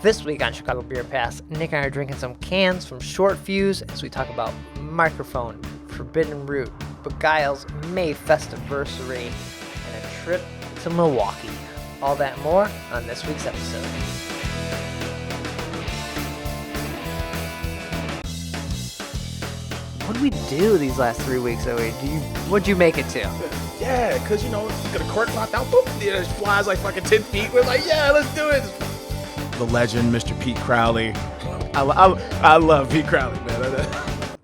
This week on Chicago Beer Pass, Nick and I are drinking some cans from Short Fuse as we talk about Mikerphone, Forbidden Root, Beguile's Mayfestiversary, and a trip to Milwaukee. All that and more on this week's episode. What did we do these last 3 weeks, Owie? What'd you make it to? Yeah, because, you get a cork popped out, boop, it flies like fucking 10 feet. We're like, yeah, let's do it. The legend, Mr. Pete Crowley. I love Pete Crowley, man.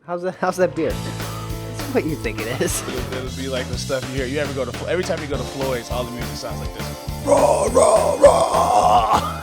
How's that beer? It's what you think it is. It'll be like the stuff you hear. You ever go to, every time you go to Floyd's, all the music sounds like this. Raw, raw, raw.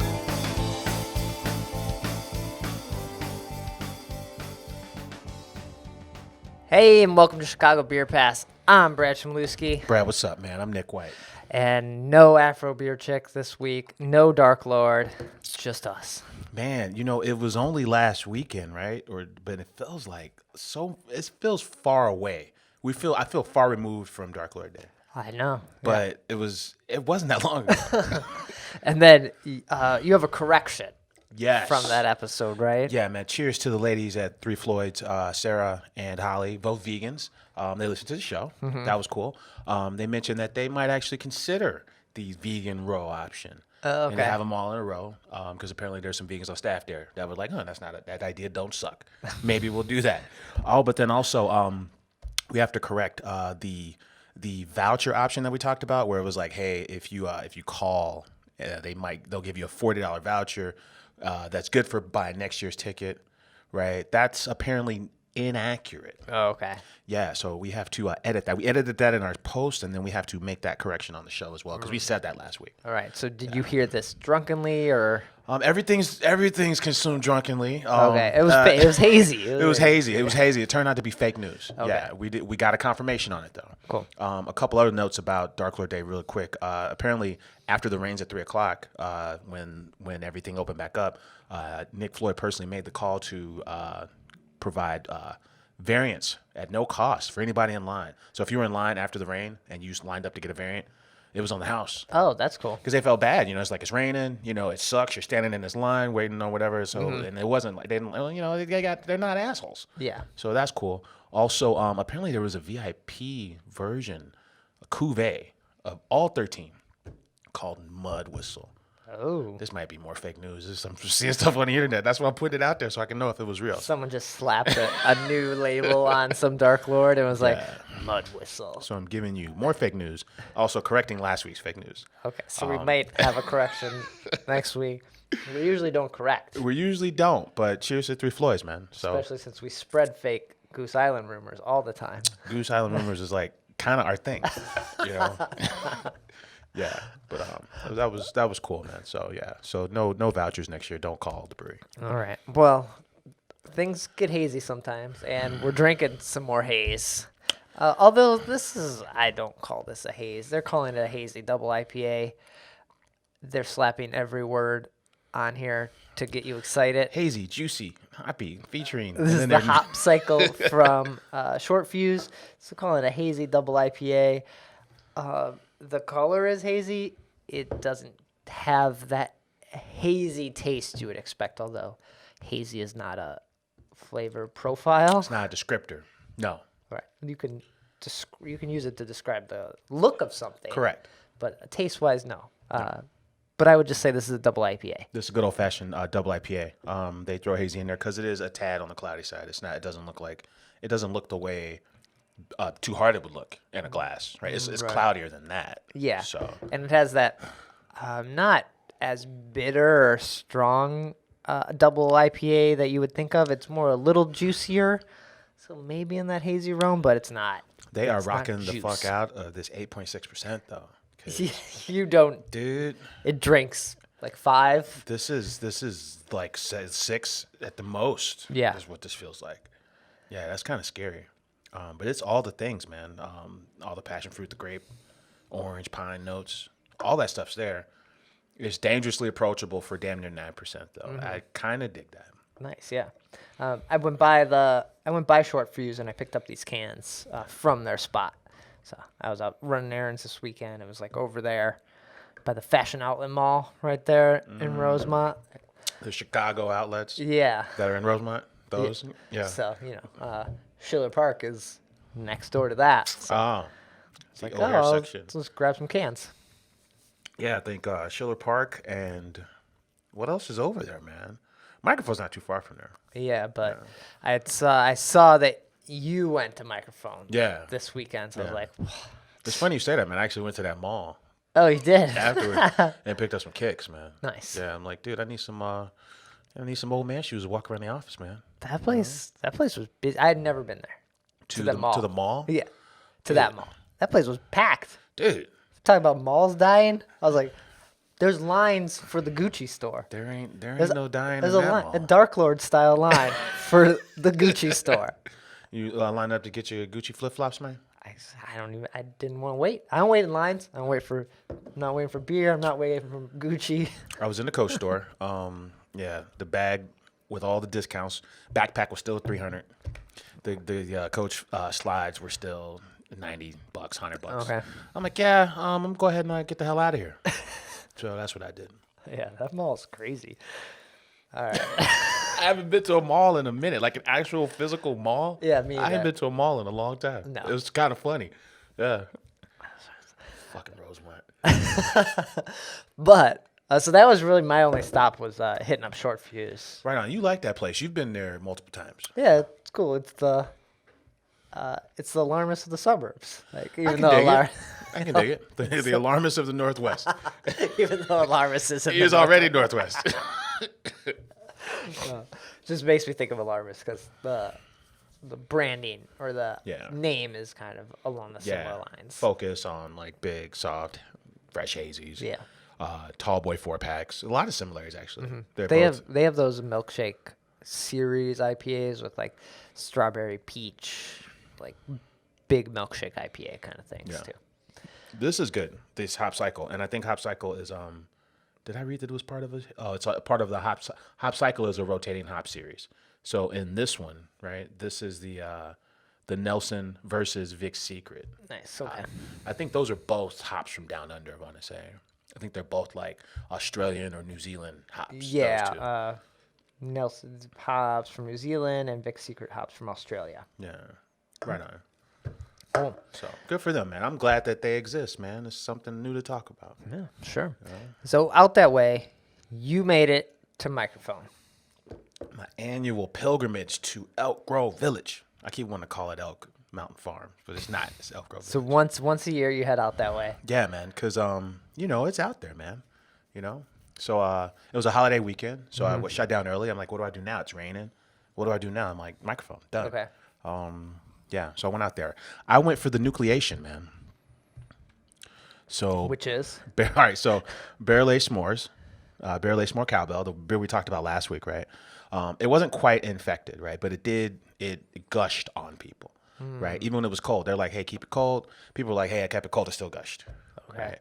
Hey, and welcome to Chicago Beer Pass. I'm Brad Chmielewski. Brad, what's up, man? I'm Nik White. And no Afro Beer Chick this week. No Dark Lord. Just us. Man, it was only last weekend, right? But it feels like it feels far away. I feel far removed from Dark Lord Day. I know. But it wasn't that long ago. And then you have a correction. Yes. From that episode, right? Yeah, man. Cheers to the ladies at Three Floyds, Sarah and Holly, both vegans. They listened to the show. Mm-hmm. That was cool. They mentioned that they might actually consider the vegan row option. Oh, okay. And they have them all in a row because apparently there's some vegans on staff there that were like, oh, that idea don't suck. Maybe we'll do that. Oh, but then also we have to correct the voucher option that we talked about, where it was like, hey, if you call, they'll give you a $40 voucher. That's good for buying next year's ticket, right? That's apparently inaccurate. Oh, okay. Yeah, so we have to edit that. We edited that in our post, and then we have to make that correction on the show as well, because we said that last week. All right, so did you hear this drunkenly, or? Everything's consumed drunkenly. Okay, it was hazy. It was hazy. It turned out to be fake news. Okay. Yeah, we got a confirmation on it, though. Cool. A couple other notes about Dark Lord Day really quick. Apparently, after the rains at 3 o'clock, when everything opened back up, Nick Floyd personally made the call to provide variants at no cost for anybody in line. So if you were in line after the rain and you lined up to get a variant, it was on the house. Oh, that's cool. Because they felt bad. It's like it's raining. It sucks. You're standing in this line waiting on whatever. So and it wasn't like they're not assholes. Yeah. So that's cool. Also, apparently there was a VIP version, a cuvee of all 13 called Mud Whistle. Oh. This might be more fake news. I'm seeing stuff on the internet. That's why I'm putting it out there so I can know if it was real. Someone just slapped a new label on some Dark Lord and was like, Mud Whistle. So I'm giving you more fake news, also correcting last week's fake news. Okay, so we might have a correction next week. We usually don't correct. We usually don't, but cheers to Three Floyds, man. So especially since we spread fake Goose Island rumors all the time. Goose Island rumors is like kind of our thing, Yeah, but that was cool, man. So yeah, so no vouchers next year. Don't call the brewery. All right. Well, things get hazy sometimes, and we're drinking some more haze. Although I don't call this a haze. They're calling it a hazy double IPA. They're slapping every word on here to get you excited. Hazy, juicy, hoppy, featuring. This is the hop cycle from Short Fuse. So calling it a hazy double IPA. The color is hazy. It doesn't have that hazy taste you would expect, although hazy is not a flavor profile. It's not a descriptor. No. Right. You can use it to describe the look of something. Correct. But taste-wise, no. But I would just say this is a double IPA. This is a good old-fashioned double IPA. They throw hazy in there because it is a tad on the cloudy side. It doesn't look the way Too Hard it would look in a glass, right? It's right. Cloudier than that. Yeah. So and it has that not as bitter or strong double IPA that you would think of. It's more a little juicier, so maybe in that hazy realm, but it's not. They are rocking the fuck out of this 8.6% though. You don't, dude. It drinks like 5. This is like 6 at the most. Yeah, is what this feels like. Yeah, that's kind of scary. But it's all the things, man. All the passion fruit, the grape, orange, pine notes, all that stuff's there. It's dangerously approachable for damn near 9%, though. Mm-hmm. I kind of dig that. Nice, yeah. I went by Short Fuse and I picked up these cans from their spot. So I was out running errands this weekend. It was like over there by the Fashion Outlet Mall right there in Rosemont. The Chicago outlets Yeah. that are in Rosemont. Those. Yeah. So, Schiller Park is next door to that. So Oh. it's The like, O'Hare oh, section. let's grab some cans. Yeah, I think Schiller Park and what else is over there, man? Mikerphone's not too far from there. Yeah, but I saw that you went to Mikerphone Yeah. this weekend. So I was Yeah. like, It's funny you say that, man. I actually went to that mall oh, you did? afterward and picked up some kicks, man. Nice. Yeah, I'm like, dude, I need some old man shoes to walk around the office, man. That place was busy. I had never been there. To the mall. To the mall? Yeah, to Dude. that mall. That place was packed. Dude, Talking about malls dying. I was like, there's lines for the Gucci store. there ain't There's no dying There's in a that line, mall. a Dark Lord style line for the Gucci store. You line up to get your Gucci flip flops, man? I didn't want to wait. I don't wait in lines. I'm not waiting for beer. I'm not waiting for Gucci. I was in the Coach store. Yeah, the bag with all the discounts. Backpack was still $300. The Coach slides were still $90, $100. Okay. I'm like, yeah, I'm gonna go ahead and get the hell out of here. So that's what I did. Yeah, that mall's crazy. All right. I haven't been to a mall in a minute, like an actual physical mall. Yeah, me I haven't either. been to a mall in a long time. No. It was kind of funny. Yeah. Fucking Rosemont. But so that was really my only stop was hitting up Short Fuse. Right on. You like that place. You've been there multiple times. Yeah, it's cool. It's the alarmist of the suburbs. Like I even can though dig alarm, it. I can dig it. The alarmist of the Northwest. even though alarmist isn't. He is already Northwest. Just makes me think of alarmist because the branding or the Yeah. name is kind of along the similar lines. Focus on like big, soft, fresh hazies. Yeah. Tall boy 4-packs. A lot of similarities actually. They're They both, have those milkshake series IPAs with like strawberry peach, like big milkshake IPA kind of things Yeah. too. This is good. This Hop Cycle, and I think Hop Cycle is Did I read that it was part of it? Oh, it's a part of the Hop Cycle is a rotating hop series. So in this one, right, this is the Nelson versus Vic's Secret. Nice. Okay. I think those are both hops from down under. I want to say. I think they're both like Australian or New Zealand hops. those two. Yeah. Nelson's hops from New Zealand and Vic's Secret hops from Australia. Yeah. Right on. Cool. So good for them, man. I'm glad that they exist, man. It's something new to talk about. Yeah, sure. So out that way, you made it to Mikerphone. My annual pilgrimage to Elk Grove Village. I keep wanting to call it Elk Mountain Farm, but it's not. It's Elk Grove. So Village. once a year, you head out that way. Yeah, man, because it's out there, man. So it was a holiday weekend, so I was shut down early. I'm like, what do I do now? It's raining. What do I do now? I'm like, Mikerphone, done. Okay. Yeah, so I went out there. I went for the nucleation, man. So Which is? all right, so barrel aged s'mores, barrel aged s'more cowbell, the beer we talked about last week, right? It wasn't quite infected, right? But it gushed on people, right? Even when it was cold, they're like, hey, keep it cold. People were like, hey, I kept it cold, it still gushed. Okay. Right?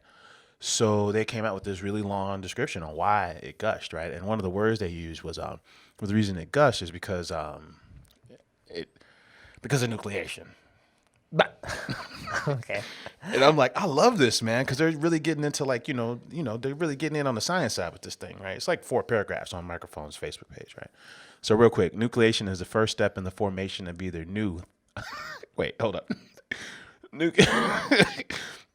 So they came out with this really long description on why it gushed, right? And one of the words they used was the reason it gushed is because because of nucleation. Okay. And I'm like, I love this, man, because they're really getting into like, they're really getting in on the science side with this thing, right? It's like 4 paragraphs on Mikerphone's Facebook page, right? So real quick, nucleation is the first step in the formation of either new. Wait, hold up.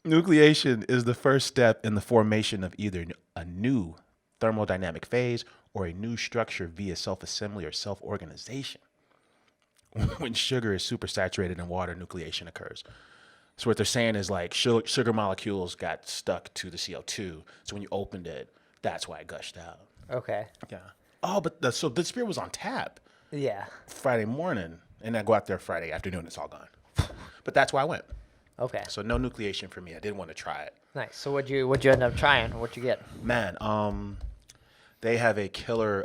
Nucleation is the first step in the formation of either a new thermodynamic phase or a new structure via self-assembly or self-organization. When sugar is supersaturated in water, nucleation occurs. So what they're saying is like sugar molecules got stuck to the CO2. So when you opened it, that's why it gushed out. Okay. Yeah. Oh, but so this beer was on tap Yeah. Friday morning, and I go out there Friday afternoon. It's all gone. But that's why I went. Okay. So no nucleation for me. I did want to try it. Nice. So what'd you end up trying? What'd you get? Man, they have a killer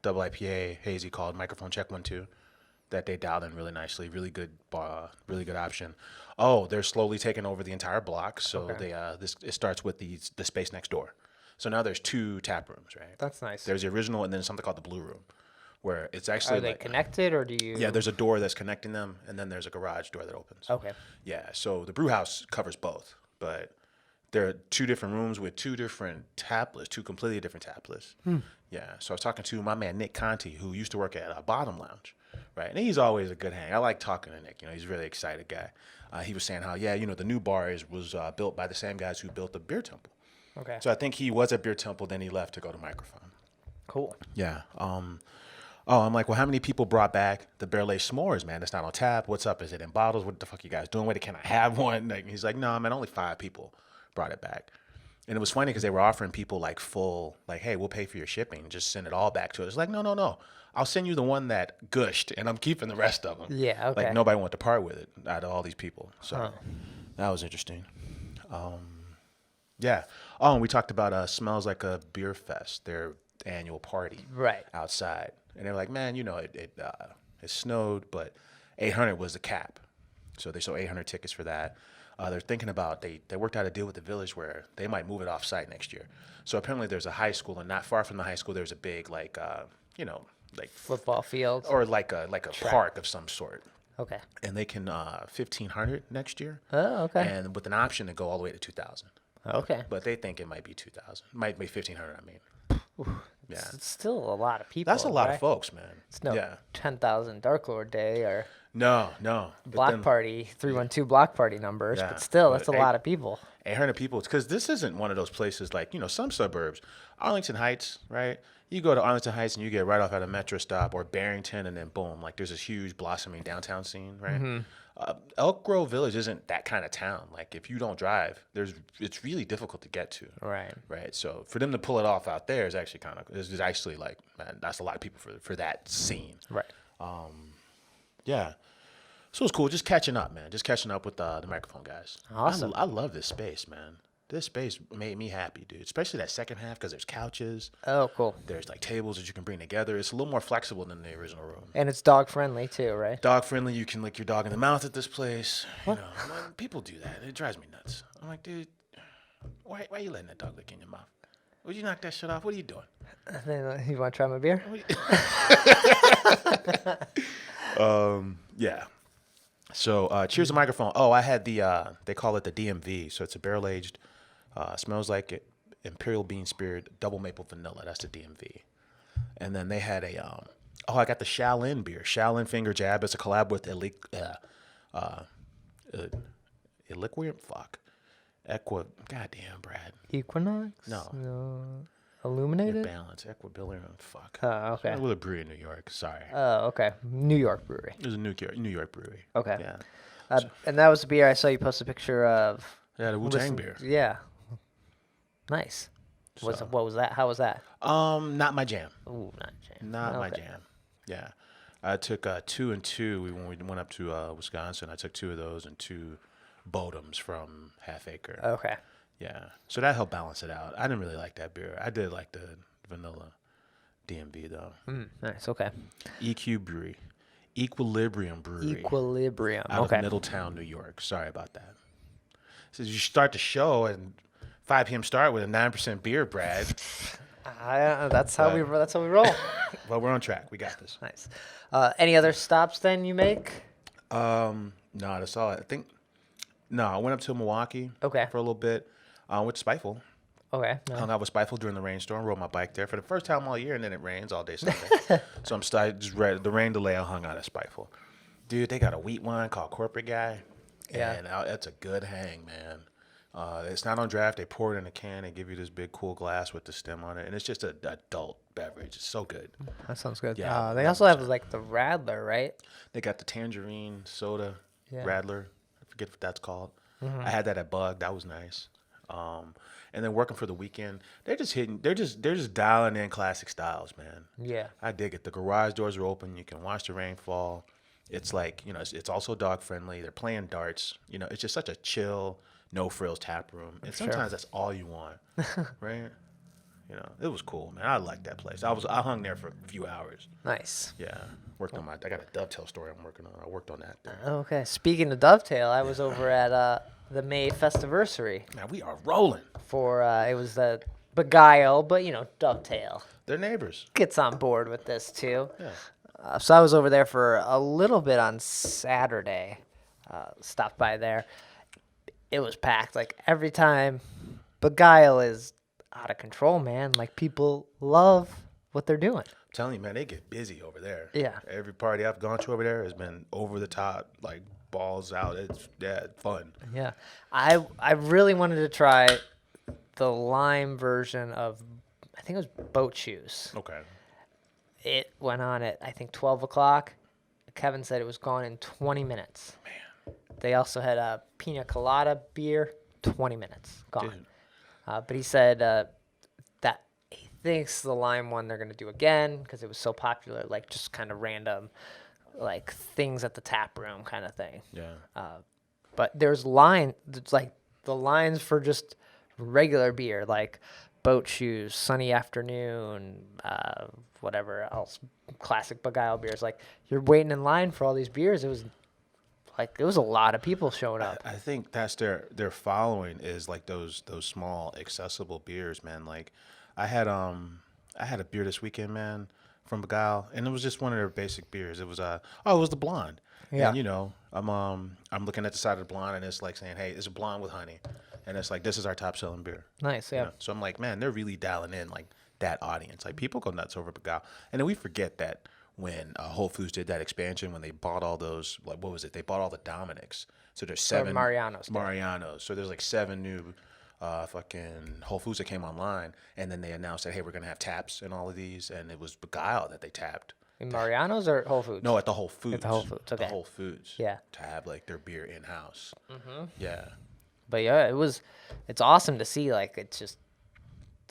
double IPA hazy called Mikerphone Check 1 2 that they dialed in really nicely. Really good option. Oh, they're slowly taking over the entire block. So it starts with the space next door. So now there's 2 tap rooms, right? That's nice. There's the original and then something called the Blue Room, where it's actually Are they connected or do you? Yeah, there's a door that's connecting them, and then there's a garage door that opens. Okay. Yeah, so the brew house covers both, but There are 2 different rooms with 2 different tap lists, 2 completely different tap lists. Yeah. So I was talking to my man Nick Conti, who used to work at a Bottom Lounge, right? And he's always a good hang. I like talking to Nick. He's a really excited guy. He was saying how, the new bar was built by the same guys who built the Beer Temple. Okay. So I think he was at Beer Temple, then he left to go to Mikerphone. Cool. Yeah. I'm like, well, how many people brought back the barrel aged s'mores, man? It's not on tap. What's up? Is it in bottles? What the fuck you guys doing with it? Can I have one? Like, he's like, no, man, only 5 people brought it back. And it was funny because they were offering people like full, like, hey, we'll pay for your shipping. Just send it all back to us. It's like, no. I'll send you the one that gushed, and I'm keeping the rest of them. Yeah, okay. Like, nobody wanted to part with it out of all these people. So that was interesting. Yeah. Oh, and we talked about Smells Like a Beer Fest, their annual party outside. And they were like, man, it snowed, but 800 was the cap. So they sold 800 tickets for that. They're thinking about, they worked out a deal with the village where they might move it off site next year. So apparently there's a high school, and not far from the high school, there's a big, like Football field. or like a park of some sort. Okay. And they can 1,500 next year. Oh, okay. And with an option to go all the way to 2,000. Okay. But they think it might be 2,000. Might be 1,500, I mean. Yeah. It's still a lot of people. That's a lot right? of folks, man. It's no Yeah. 10,000 Dark Lord Day or No. Block Party, 312 Block Party numbers, Yeah, but still, but that's a lot of people. 800 people. Because this isn't one of those places like, some suburbs. Arlington Heights, right? You go to Arlington Heights and you get right off at a metro stop, or Barrington, and then boom, like there's this huge blossoming downtown scene, right? Elk Grove Village isn't that kind of town. Like if you don't drive, it's really difficult to get to. Right. Right. So for them to pull it off out there is actually is actually like, man, that's a lot of people for that scene. Right. Yeah. So it's cool. Just catching up, man. Just catching up with the Mikerphone guys. Awesome. I love this space, man. This space made me happy, dude. Especially that second half because there's couches. Oh, cool. There's like tables that you can bring together. It's a little more flexible than the original room. And it's dog friendly too, right? Dog friendly. You can lick your dog in the mouth at this place. People do that. It drives me nuts. I'm like, dude, why are you letting that dog lick in your mouth? Would you knock that shit off? What are you doing? You want to try my beer? Yeah. So cheers to Mikerphone. Oh, I had they call it the DMV. So it's a barrel aged, smells like it, Imperial Bean Spirit, double maple vanilla. That's the DMV. And then they had I got the Shaolin beer, Shaolin Finger Jab. It's a collab with goddamn, Brad. Equinox? No. Illuminated? Balance, Equilibrium, fuck. Oh, okay. With a brewery in New York, sorry. Oh, okay. New York brewery. It was a New York brewery. Okay. Yeah. And that was the beer I saw you post a picture of. Yeah, the Wu-Tang beer. Yeah. Nice. What was that? How was that? Not my jam. Ooh, not jam. Not my jam. Yeah. I took 2 and 2 when we went up to Wisconsin. I took 2 of those and 2 Bodums from Half Acre. Okay. Yeah. So that helped balance it out. I didn't really like that beer. I did like the vanilla DMV though. Nice. Okay. EQ Brewery. Equilibrium Brewery. Equilibrium. Out of Middletown, New York. Sorry about that. So you start the show and 5 p.m. start with a 9% beer, Brad. That's how we roll. Well, we're on track. We got this. Nice. Any other stops then you make? No, that's all. I went up to Milwaukee. Okay. For a little bit. Went to Spiteful. Okay. No. Hung out with Spiteful during the rainstorm. Rode my bike there for the first time all year, and then it rains all day Sunday. So I'm just ready. The rain delay. I hung out at Spiteful. Dude, they got a wheat wine called Corporate Guy. Yeah. And that's a good hang, man. It's not on draft. They pour it in a can. They give you this big cool glass with the stem on it, and it's just an adult beverage. It's so good. That sounds good. Yeah, they also have like the Radler, right? They got the tangerine soda, Yeah. Radler. I forget what that's called. I had that at Bug. That was nice. And then working for the weekend, they're just dialing in classic styles, man. Yeah. I dig it. The garage doors are open. You can watch the rain fall. It's like, it's also dog friendly. They're playing darts. It's just such a chill, no frills tap room. And sometimes that's all you want, right? It was cool, man. I liked that place. I hung there for a few hours. Nice. Yeah. I got a dovetail story I'm working on. I worked on that there. Okay. Speaking of dovetail, I was over at the Mayfestiversary. Man, we are rolling. For it was the Beguile, but dovetail They're neighbors. gets on board with this too. Yeah. So I was over there for a little bit on Saturday. Stopped by there. It was packed. Like every time Beguile is out of control, man. Like, people love what they're doing. I'm telling you, man, they get busy over there. Yeah. Every party I've gone to over there has been over the top, like balls out. It's fun. Yeah. I really wanted to try the lime version of, I think it was Boat Shoes. Okay. It went on at, I think, 12 o'clock. Kevin said it was gone in 20 minutes. Man. They also had a pina colada beer, 20 minutes, gone. But he said that he thinks the lime one they're going to do again because it was so popular, like just kind of random, like things at the tap room kind of thing. Yeah. But it's like the lines for just regular beer, like Boat Shoes, Sunny Afternoon, whatever else, classic Beguile beers. Like, you're waiting in line for all these beers. It was a lot of people showing up. I think that's their following is like those small accessible beers, man. Like I had a beer this weekend, man, from Beguile, and it was just one of their basic beers. It was it was the blonde. Yeah. And I'm looking at the side of the blonde, and it's like saying, hey, it's a blonde with honey, and it's like, this is our top selling beer. Nice, yeah. So I'm like, man, they're really dialing in like that audience. Like, people go nuts over Beguile, and then we forget that when Whole Foods did that expansion, when they bought all those, like, what was it? They bought all the Dominics. So there's 7 Mariano's. Mariano's. So there's like 7 new fucking Whole Foods that came online, and then they announced that, hey, we're gonna have taps in all of these, and it was Beguile that they tapped. In Mariano's or Whole Foods? No, at the Whole Foods. At the Whole Foods, okay. The Whole Foods. Yeah. To have like their beer in house. Mm-hmm. Yeah. But yeah, it's awesome to see. Like, it's just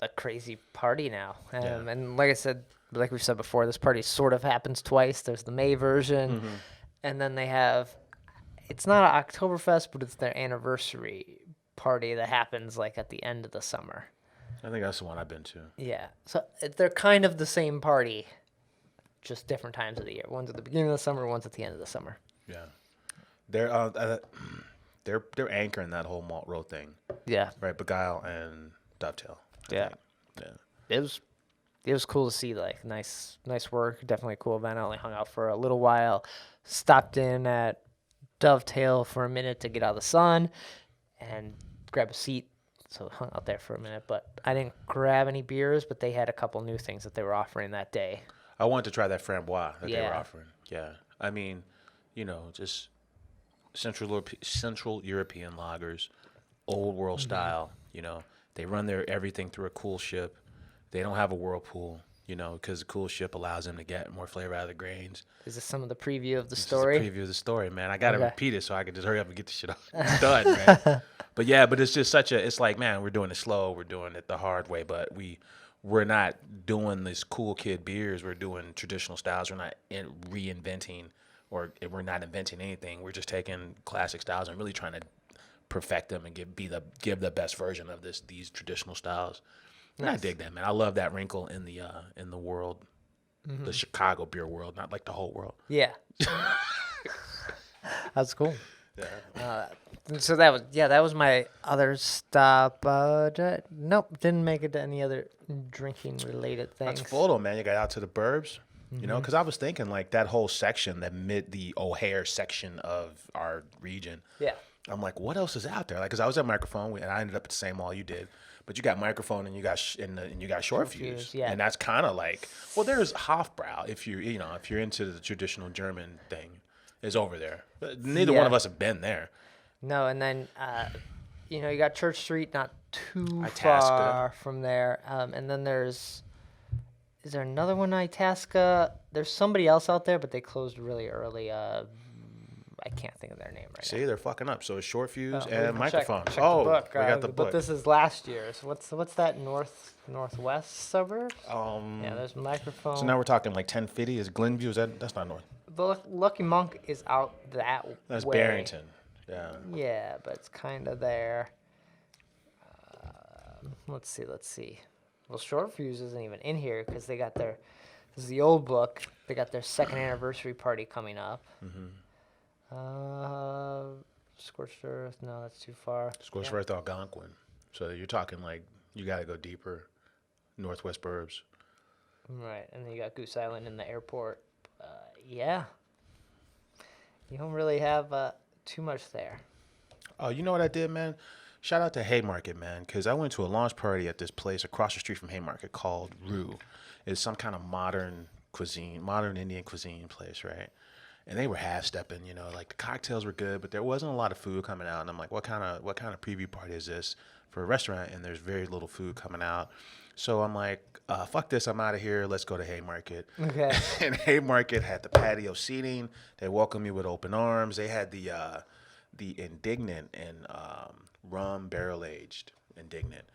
a crazy party now. And like I said, like we've said before, this party sort of happens twice. There's the May version, and then they have, it's not an Oktoberfest, but it's their anniversary party that happens like at the end of the summer. I think that's the one I've been to. Yeah. So they're kind of the same party, just different times of the year. One's at the beginning of the summer, one's at the end of the summer. Yeah. They're anchoring that whole malt road thing. Yeah. Right, Beguile and Dovetail. Yeah. Yeah. It was cool to see, like, nice work. Definitely a cool event. I only hung out for a little while. Stopped in at Dovetail for a minute to get out of the sun and grab a seat. So hung out there for a minute, but I didn't grab any beers, but they had a couple new things that they were offering that day. I wanted to try that framboise that they were Yeah. offering. Yeah. I mean, just Central European lagers, old world style, They run their everything through a cool ship. They don't have a whirlpool, because the cool ship allows them to get more flavor out of the grains. Is this some of the preview of the This story? is a preview of the story, man. I got to Okay. repeat it so I can just hurry up and get the shit done, man. But it's just it's like, man, we're doing it slow. We're doing it the hard way, but we're not doing these cool kid beers. We're doing traditional styles. We're not reinventing, or we're not inventing anything. We're just taking classic styles and really trying to perfect them and give the best version of these traditional styles. And I dig that, man. I love that wrinkle in the world, the Chicago beer world, not like the whole world. Yeah. That's cool. Yeah. So that was my other stop. Nope, didn't make it to any other drinking related things. That's full though, man. You got out to the burbs, because I was thinking like that whole section, the O'Hare section of our region. Yeah. I'm like, what else is out there? Like, cause I was at Mikerphone and I ended up at the same mall you did, but you got Mikerphone and you got you got Short Fuse, yeah. and that's kind of like, well, there's Hofbrau if you're into the traditional German thing, is over there. Neither one of us have been there. No, and then you got Church Street, not too Itasca. far from there, and then is there another one, Itasca? There's somebody else out there, but they closed really early. I can't think of their name right now. See, they're fucking up. So it's Short Fuse Oh, and Mikerphone. check the book. We got the book. But this is last year's. What's that northwest suburb? Yeah, there's Mikerphone. So now we're talking like 1050. Is Glenview? That's not north. The Lucky Monk is out that That's way. Barrington. Yeah. Yeah, but it's kind of there. Let's see. Well, Short Fuse isn't even in here because they got this is the old book. They got their second anniversary party coming up. Scorched Earth, no, that's too far. Scorched Earth, Algonquin. So you're talking like you got to go deeper, northwest burbs. Right, and then you got Goose Island in the airport. Yeah. You don't really have too much there. Oh, you know what I did, man? Shout out to Haymarket, man, because I went to a launch party at this place across the street from Haymarket called Rue. It's some kind of modern cuisine, modern Indian cuisine place, right? And they were half stepping, you know, like the cocktails were good, but there wasn't a lot of food coming out. And I'm like, what kind of preview party is this for a restaurant? And there's very little food coming out. So I'm like, fuck this, I'm out of here. Let's go to Haymarket. Okay. And Haymarket had the patio seating. They welcomed me with open arms. They had the Indignant and rum barrel aged Indignant.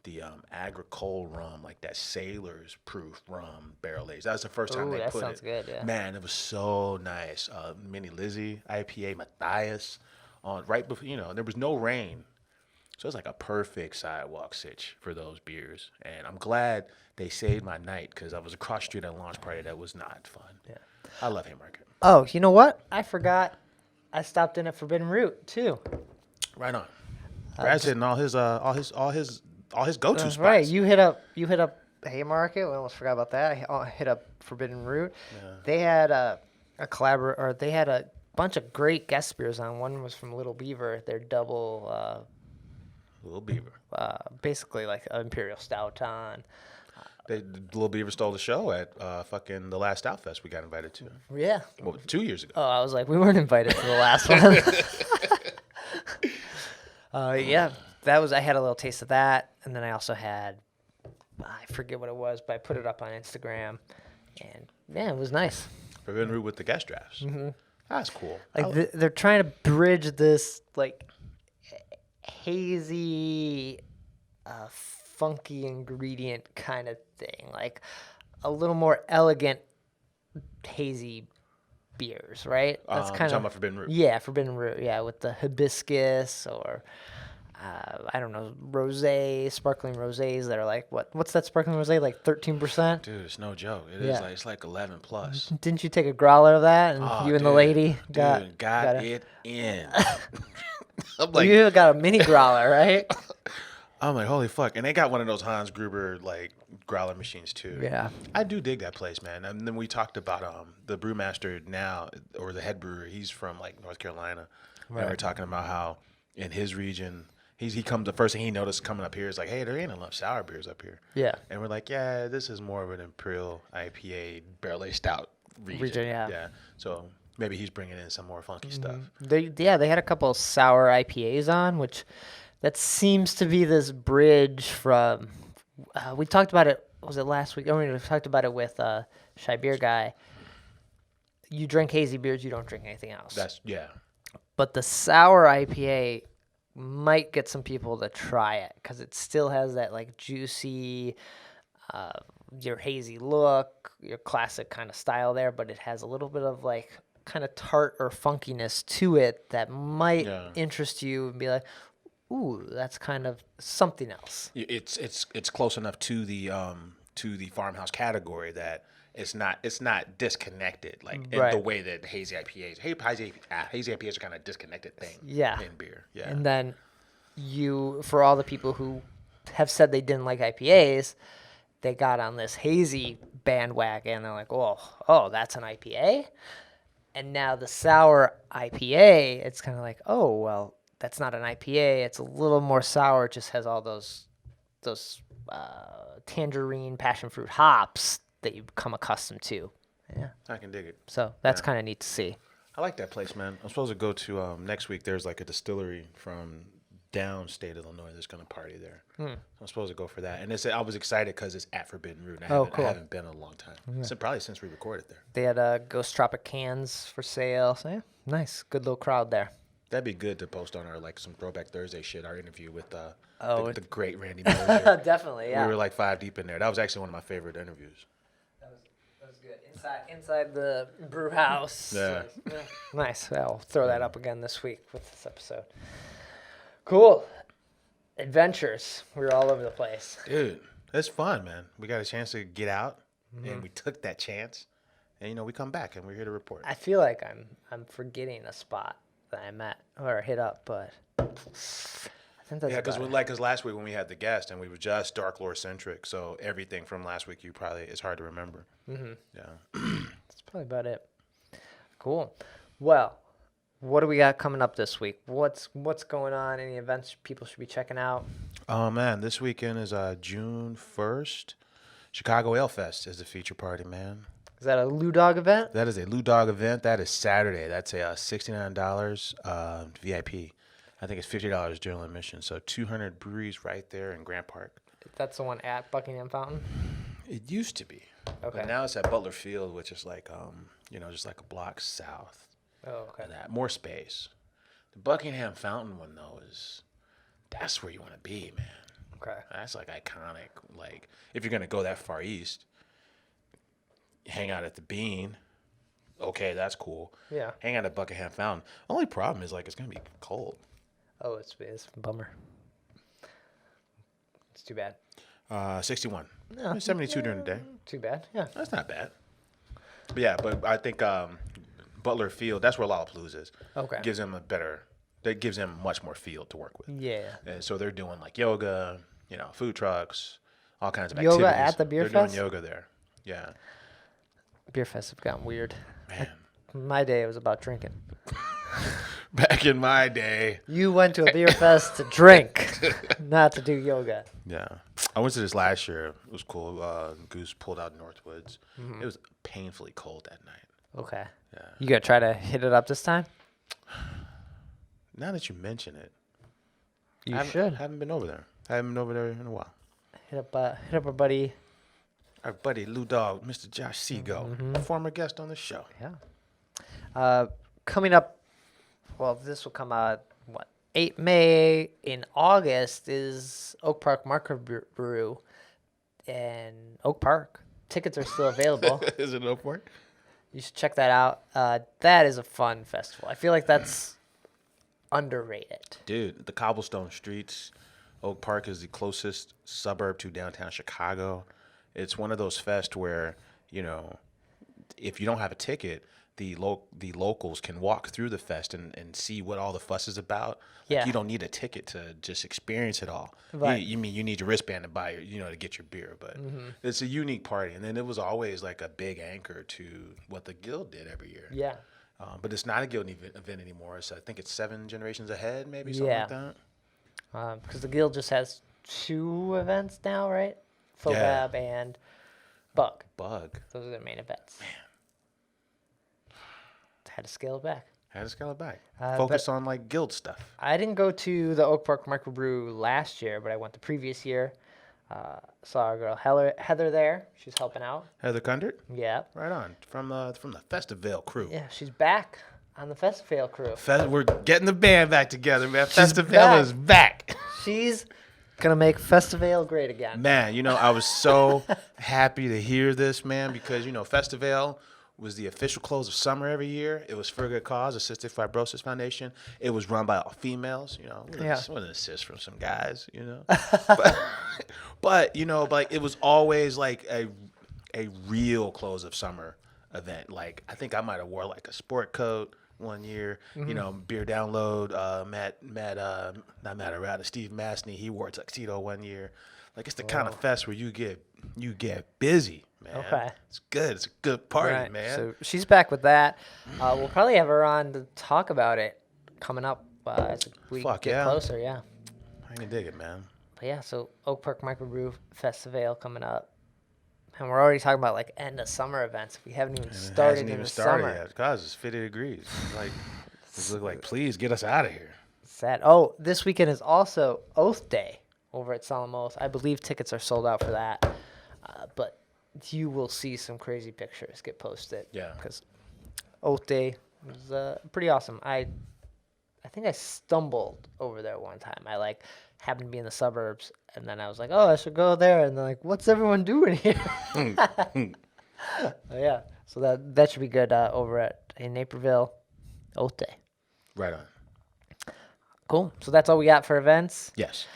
The agricole rum, like that sailor's proof rum barrel aged. That was the first time Ooh, they that put sounds it. good, yeah. Man, it was so nice. Mini Lizzie IPA, Matthias, on right before, you know, there was no rain. So it's like a perfect sidewalk sitch for those beers. And I'm glad they saved my night because I was across the street at a launch party that was not fun. Yeah. I love Haymarket. Oh, you know what? I forgot. I stopped in at Forbidden Root too. Right on. Brad's hitting all his go-to spots. Right. You hit up Haymarket. We almost forgot about that. I hit up Forbidden Root. Yeah. They had they had a bunch of great guest beers on. One was from Little Beaver. Their double. Little Beaver. Basically like an Imperial Stout on. Little Beaver stole the show at fucking the last Outfest we got invited to. Yeah. Well, 2 years ago. Oh, I was like, we weren't invited to the last one. Yeah, I had a little taste of that, and then I also had, I forget what it was, but I put it up on Instagram, and yeah, it was nice. Forbidden Root with the guest drafts. Mm-hmm. That's cool. Like they're trying to bridge this like hazy, funky ingredient kind of thing, like a little more elegant hazy beers, right? That's kind talking of about Forbidden Root. Yeah, Forbidden Root. Yeah, with the hibiscus or I don't know, rosé, sparkling rosés that are like what's that sparkling rosé, like 13%? Dude, it's no joke. It Yeah. is like, it's like 11 plus. Didn't you take a growler of that and Oh, you and the dude, lady got got it in. I'm well, like, you got a mini growler, right? I'm like, holy fuck. And they got one of those Hans Gruber like growler machines too. Yeah. I do dig that place, man. And then we talked about the brewmaster now, or the head brewer. He's from like North Carolina. Right. And we're talking about how in his region, he comes, the first thing he noticed coming up here is like, hey, there ain't enough sour beers up here. Yeah. And we're like, yeah, this is more of an Imperial IPA barrel aged stout region. Yeah. So maybe he's bringing in some more funky stuff. They had a couple of sour IPAs on, which that seems to be this bridge from. We talked about it. Was it last week? We talked about it with Shy Beer Guy. You drink hazy beers, you don't drink anything else. Yeah. But the sour IPA might get some people to try it because it still has that like juicy, your hazy look, your classic kind of style there, but it has a little bit of like kind of tart or funkiness to it that might interest you and be like, ooh, that's kind of something else. It's close enough to the farmhouse category that it's not disconnected like in the way that hazy IPAs. Hazy IPAs are kind of disconnected thing. Yeah. In beer. Yeah. And then for all the people who have said they didn't like IPAs, they got on this hazy bandwagon. They're like, oh, that's an IPA. And now the sour IPA, it's kind of like, oh, well, that's not an IPA. It's a little more sour. It just has all those tangerine, passion fruit hops that you become accustomed to. Yeah, I can dig it. So that's kind of neat to see. I like that place, man. I'm supposed to go to next week. There's like a distillery from downstate Illinois that's going to party there. I'm supposed to go for that. And I was excited because it's at Forbidden Root. I haven't been in a long time. Probably since we recorded there. They had Ghost Tropic cans for sale. So yeah, nice. Good little crowd there. That'd be good to post on our like some Throwback Thursday shit. Our interview with the great Randy Miller. Definitely, yeah. We were like 5 deep in there. That was actually one of my favorite interviews. That was good. Inside the brew house. Yeah. Nice. I'll throw that up again this week with this episode. Cool. Adventures. We were all over the place. Dude, it's fun, man. We got a chance to get out, and we took that chance. And we come back, and we're here to report. I feel like I'm forgetting a spot that I met or hit up, but I think that's because last week when we had the guest and we were just Dark Lore centric, so everything from last week it's hard to remember. Mm-hmm. Yeah, that's probably about it. Cool. Well, what do we got coming up this week? What's going on? Any events people should be checking out? Oh man, this weekend is June 1st. Chicago Ale Fest is the feature party, man. Is that a Lou Dog event? That is a Lou Dog event. That is Saturday. That's a $69 VIP. I think it's $50 general admission. So 200 breweries right there in Grant Park. That's the one at Buckingham Fountain. It used to be, Okay. but now it's at Butler Field, which is like just like a block south Oh, okay. of that. More space. The Buckingham Fountain one though that's where you want to be, man. Okay. That's like iconic. Like if you're gonna go that far east, hang out at the Bean. Okay, that's cool. Yeah. Hang out at Buckingham Fountain. Only problem is like it's gonna be cold. Oh, it's a bummer. It's too bad. 61. No. 72 during the day. Too bad. Yeah. That's not bad. But yeah, but I think Butler Field, that's where Lollapalooza is. Okay. That gives them much more field to work with. Yeah. And so they're doing like yoga, food trucks, all kinds of Yoga activities. at the beer They're fest? doing yoga there. Yeah. Beer fests have gotten weird. Man. My day, it was about drinking. Back in my day. You went to a beer fest to drink, not to do yoga. Yeah. I went to this last year. It was cool. Goose pulled out Northwoods. Mm-hmm. It was painfully cold that night. Okay. Yeah. You gonna try to hit it up this time? Now that you mention it, You should. Haven't been over there. Haven't been over there in a while. Hit up our buddy. Our buddy Lou Dog, Mr. Josh Seago, former guest on the show. Yeah. Coming up, well, this will come out, 8 May. In August is Oak Park Micro Brew in Oak Park. Tickets are still available. Is it Oak Park? You should check that out. That is a fun festival. I feel like that's underrated. Dude, the cobblestone streets. Oak Park is the closest suburb to downtown Chicago. It's one of those fests where, if you don't have a ticket, the locals can walk through the fest and see what all the fuss is about. Yeah. Like, you don't need a ticket to just experience it all. Right. You mean you need your wristband to buy to get your beer, but it's a unique party. And then it was always like a big anchor to what the Guild did every year. Yeah. But it's not a Guild event anymore. I think it's 7 generations ahead, maybe something like that. Because the Guild just has 2 events now, right? Fobab and Bug. Those are their main events. Man. Had to scale it back. Had to scale it back. Focus on like Guild stuff. I didn't go to the Oak Park Micro Brew last year, but I went the previous year. Saw our girl Heather there. She's helping out. Heather Kundert? Yeah. Right on. From the Festival crew. Yeah, she's back on the Festival crew. We're getting the band back together, man. Festival is back. She's gonna make Festival great again. Man, I was so happy to hear this, man, because Festival was the official close of summer every year. It was for a good cause, the Cystic Fibrosis Foundation. It was run by all females, with an assist from some guys, but it was always like a real close of summer event. Like I think I might have wore like a sport coat one year, beer download, Steve Mastney, he wore a tuxedo one year. Like it's the kind of fest where you get busy, man. Okay. It's good. It's a good party, Right. man. So she's back with that. We'll probably have her on to talk about it coming up as we get closer. Yeah. I can dig it, man. But yeah, so Oak Park Micro Brew Festival coming up. And we're already talking about like end of summer events. We haven't even started in the summer. Yet. Guys, it's 50 degrees. It's like, please get us out of here. Sad. Oh, this weekend is also Oath Day over at Solemn Oath. I believe tickets are sold out for that. But you will see some crazy pictures get posted. Yeah. Because Oath Day was pretty awesome. I think I stumbled over there one time. I happened to be in the suburbs, and then I was like, oh, I should go there. And they're like, what's everyone doing here? Yeah. So that should be good over in Naperville, Oath Day. Right on. Cool. So that's all we got for events. Yes.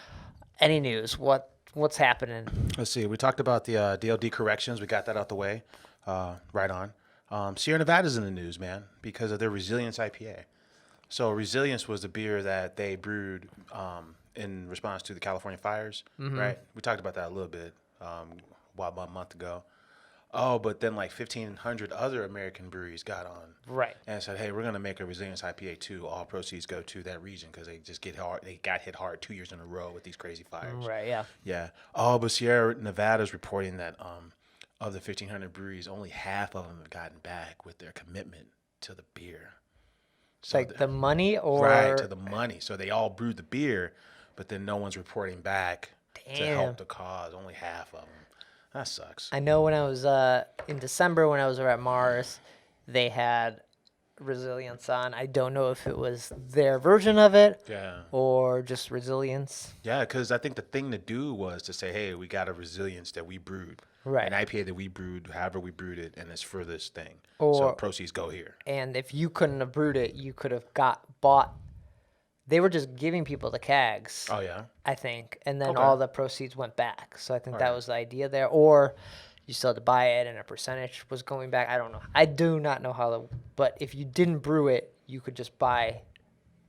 Any news? What's happening? Let's see. We talked about the DLD corrections. We got that out the way. Right on. Sierra Nevada's in the news, man, because of their Resilience IPA. So Resilience was the beer that they brewed in response to the California fires, right? We talked about that a little bit about a month ago. Oh, but then like 1,500 other American breweries got on Right. and said, "Hey, we're going to make a resilience IPA too. All proceeds go to that region because they just get hard. They got hit hard 2 years in a row with these crazy fires." Right. Yeah. Yeah. Oh, but Sierra Nevada's reporting that of the 1,500 breweries, only half of them have gotten back with their commitment to the beer. So Like the money or right to the money. So they all brewed the beer, but then no one's reporting back to Damn. help the cause. Only half of them. That sucks. I know when I was in December when I was over at Mars, they had resilience on. I don't know if it was their version of it Yeah. or just resilience. Yeah, because I think the thing to do was to say, hey, we got a resilience that we brewed. Right. An IPA that we brewed, however we brewed it, and it's for this thing. So Or- proceeds go here. And if you couldn't have brewed it, you could have bought. They were just giving people the kegs, Oh, yeah? I think, and then Okay. all the proceeds went back. So I think that Alright. was the idea there. Or you still had to buy it, and a percentage was going back. I don't know. I do not know how the. But if you didn't brew it, you could just buy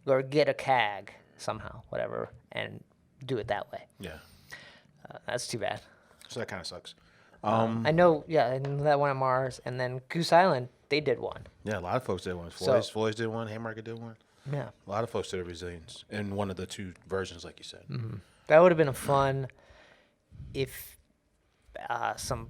or get a keg somehow, whatever, and do it that way. Yeah. That's too bad. So that kind of sucks. I know, yeah, and that one at Mars, and then Goose Island, they did one. Yeah, a lot of folks did one. So- Floyd's did one. Haymarket did one. Yeah, A lot of folks did a resilience in one of the two versions, like you said. that would have been a fun if some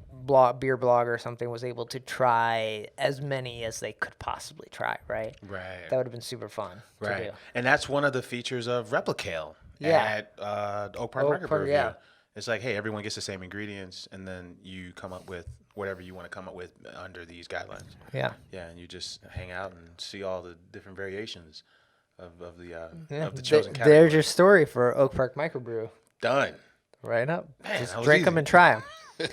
beer blogger or something was able to try as many as they could possibly try, right? Right. That would have been super fun to Right. do. And that's one of the features of Replicale Yeah. at Oak Park Oak Micro Park, Brew. yeah. It's like, hey, everyone gets the same ingredients, and then you come up with whatever you want to come up with under these guidelines. Yeah. Yeah, and you just hang out and see all the different variations of the Yeah. of the chosen category. There's your story for Oak Park Micro Brew. Done. Right up. Man, Just that was drink them easy. and try them.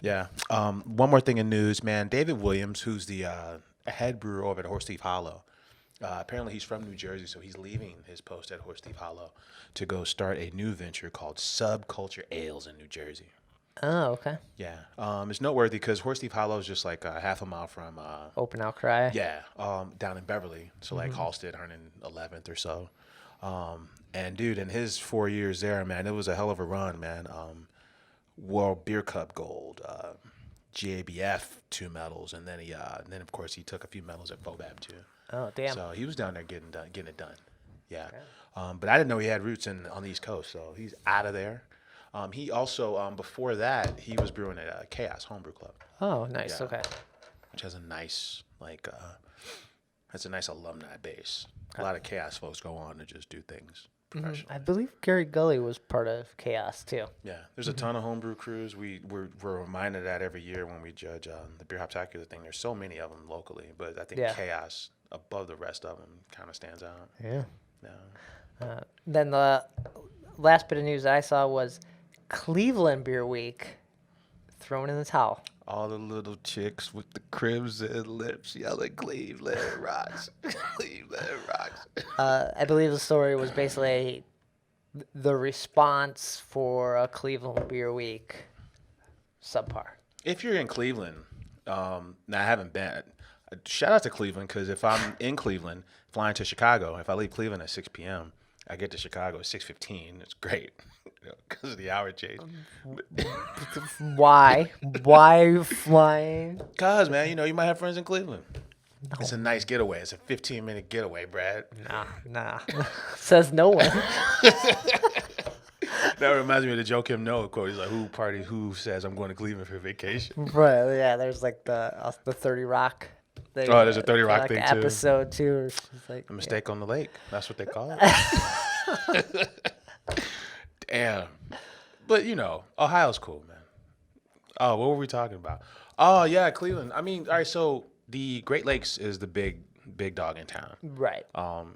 Yeah. One more thing in news, man. David Williams, who's the head brewer over at Horse Thief Hollow, apparently he's from New Jersey, so he's leaving his post at Horse Thief Hollow to go start a new venture called Subculture Ales in New Jersey. Oh, okay. Yeah. It's noteworthy because Horse Thief Hollow is just like half a mile from, Open Outcry. yeah, down in Beverly. So like Halstead, 111th or so. And dude, in his 4 years there, man, it was a hell of a run, man. World Beer Cup gold, GABF 2 medals, and then then of course he took a few medals at FOBAB too. Oh, damn. So he was down there getting it done. Yeah. But I didn't know he had roots on the East Coast, so he's out of there. He also before that he was brewing at Chaos Homebrew Club, Oh, nice. Yeah. Okay. which has a nice has a nice alumni base. A lot of Chaos folks go on to just do things professionally. I believe Gary Gully was part of Chaos too. Yeah, there's a ton of homebrew crews. We're reminded of that every year when we judge the Beer Hoptacular thing. There's so many of them locally, but I think Yeah. Chaos above the rest of them kind of stands out. Yeah. Yeah. Then the last bit of news that I saw was Cleveland Beer Week thrown in the towel. All the little chicks with the crimson lips yelling "Cleveland rocks, Cleveland rocks." I believe the story was basically the response for a Cleveland Beer Week subpar. If you're in Cleveland, now I haven't been. Shout out to Cleveland, because if I'm in Cleveland, flying to Chicago, if I leave Cleveland at 6 p.m., I get to Chicago at 6:15. It's great because of the hour change. Why? Why are you flying? Cause man, you might have friends in Cleveland. No. It's a nice getaway. It's a 15-minute getaway, Brad. Nah. Says no one. That reminds me of the Joe Kim Noah quote. He's like, "Who says I'm going to Cleveland for vacation?" Right, yeah, there's like the 30 Rock. There's a 30 Rock like thing, too. episode too. She's like, A mistake on the lake. That's what they call it. Damn. But, Ohio's cool, man. Oh, what were we talking about? Oh, yeah, Cleveland. I mean, all right, so the Great Lakes is the big dog in town. right.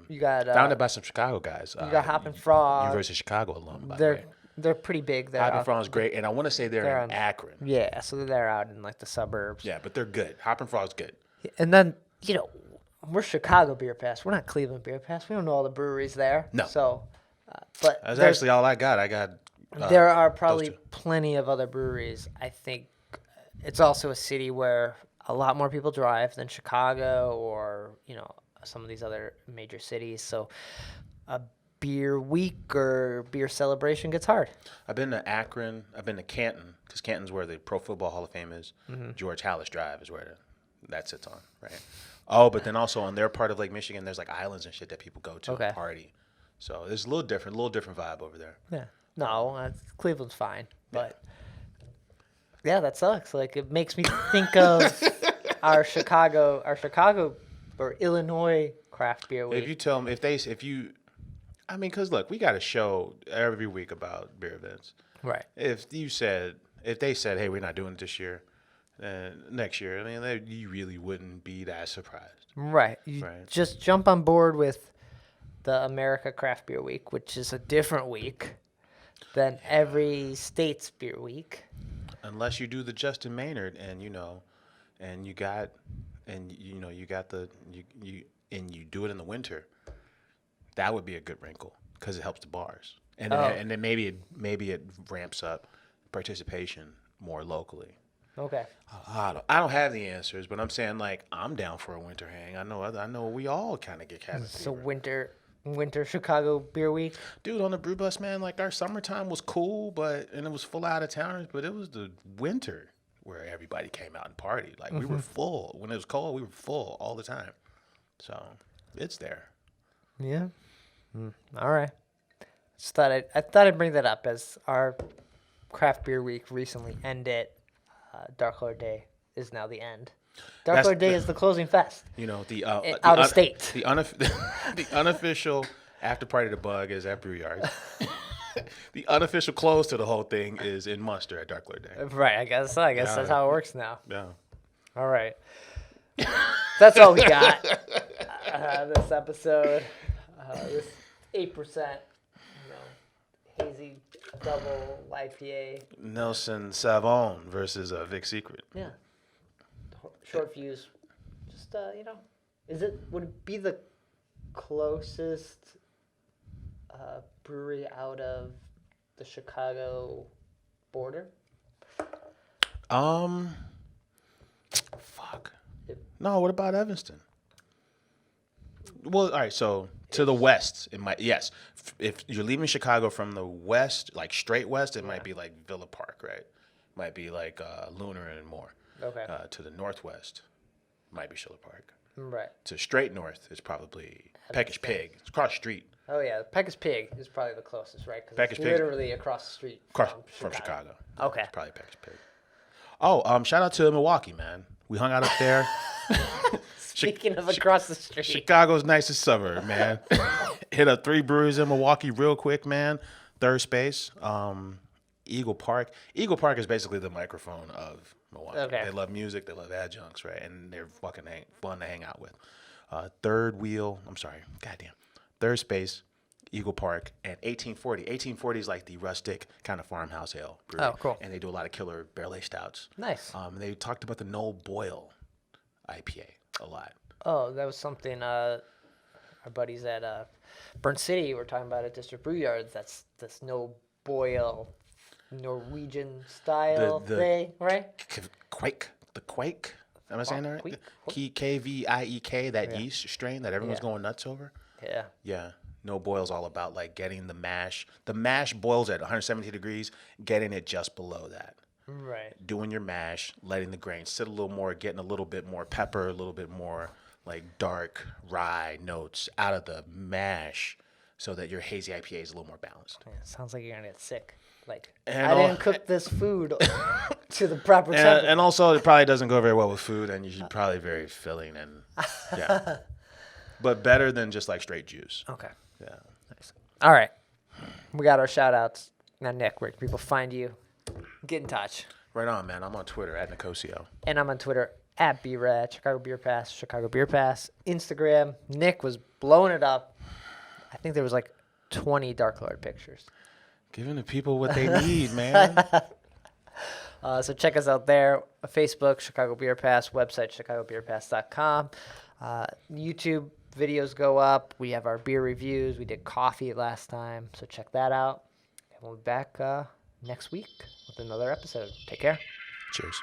You got Founded by some Chicago guys. you got Hop and Frog. University of Chicago alum, by the way. They're pretty big. Hop and Frog's great, and I want to say they're in on- Akron. Yeah, so they're out in like the suburbs. Yeah, but they're good. Hop and Frog's good. And then we're Chicago Beer Pass. We're not Cleveland Beer Pass. We don't know all the breweries there. No. So, but That's actually all I got. I got. there are those probably two. plenty of other breweries. I think it's also a city where a lot more people drive than Chicago or some of these other major cities. So a beer week or beer celebration gets hard. I've been to Akron. I've been to Canton, because Canton's where the Pro Football Hall of Fame is. George Hallis Drive is where that sits on, right? Oh, but then also on their part of Lake Michigan, there's like islands and shit that people go to and party. So it's a little different vibe over there. Yeah. No, Cleveland's fine, but yeah, that sucks. Like it makes me think of our Chicago or Illinois craft beer week. If you tell them, I mean, because look, we got a show every week about beer events. Right. If they said, hey, we're not doing it this year, next year, I mean, you really wouldn't be that surprised. Right. You just jump on board with the America Craft Beer Week, which is a different week than every state's beer week. Unless you do the Justin Maynard and you do it in the winter, that would be a good wrinkle because it helps the bars, and then maybe it ramps up participation more locally. Okay. I don't have the answers, but I'm saying like I'm down for a winter hang. I know we all kind of get cabin fever. So winter Chicago Beer Week. Dude, on the brew bus, man, like our summertime was cool, and it was full of out of towners, but it was the winter where everybody came out and partied. Like we were full. When it was cold, we were full all the time. So it's there. Yeah. All right. I thought I'd bring that up as our craft beer week recently ended. Dark Lord Day is now the end. Dark Lord Day is the closing fest. You know, out of state. The unofficial after party of the Bug is at Brew Yard. The unofficial close to the whole thing is in Munster at Dark Lord Day. Right, I guess so. I guess that's how it works now. Yeah. All right. That's all we got this episode. This 8%, hazy double IPA. Nelson Savon versus Vic Secret. Yeah. Short Fuse. Just would it be the closest brewery out of the Chicago border? Fuck. No, what about Evanston? Well, all right, so to the west, it might, yes. If you're leaving Chicago from the west, like straight west, it might be like Villa Park, right? Might be like Lunar and more. Okay. To the northwest, might be Schiller Park. Right. To straight north is probably Peckish Pig. It's across the street. Oh, yeah. Peckish Pig is probably the closest, right? Because it's Pig. literally across the street From Chicago. Okay. It's probably Peckish Pig. Oh, shout out to Milwaukee, man. We hung out up there. Speaking of across the street. Chicago's nicest suburb, man. Hit up 3 breweries in Milwaukee real quick, man. Third space, Eagle Park. Eagle Park is basically the Mikerphone of Milwaukee. Okay. They love music. They love adjuncts, right? And they're fucking fun to hang out with. Third space, Eagle Park, and 1840. 1840 is like the rustic kind of farmhouse ale brewery. Oh, cool. And they do a lot of killer barrel-aged stouts. Nice. They talked about the No Boil IPA a lot. Oh, that was something our buddies at Burnt City were talking about at District Brew Yards. That's this no boil Norwegian style thing, right? The Quake. Am I saying that right? KVIEK, that yeast strain that everyone's going nuts over. Yeah. Yeah. No Boil's all about like getting the mash. The mash boils at 170 degrees, getting it just below that. Right. Doing your mash, letting the grains sit a little more, getting a little bit more pepper, a little bit more like dark rye notes out of the mash so that your hazy IPA is a little more balanced. Yeah, sounds like you're going to get sick. Like, And I didn't cook this food to the proper temperature. And also, it probably doesn't go very well with food, and you should probably very filling and, yeah. But better than just like straight juice. Okay. Yeah. Nice. All right. We got our shout outs. Now, Nick, where can people find you? Get in touch. Right on, man. I'm on Twitter at Nicosio. And I'm on Twitter at BRAD, Chicago Beer Pass, Chicago Beer Pass. Instagram, Nick was blowing it up. I think there was like 20 Dark Lord pictures. Giving the people what they need, man. So check us out there. Facebook, Chicago Beer Pass. Website, chicagobeerpass.com. YouTube videos go up. We have our beer reviews. We did coffee last time, so check that out. And we'll be back next week with another episode. Take care. Cheers.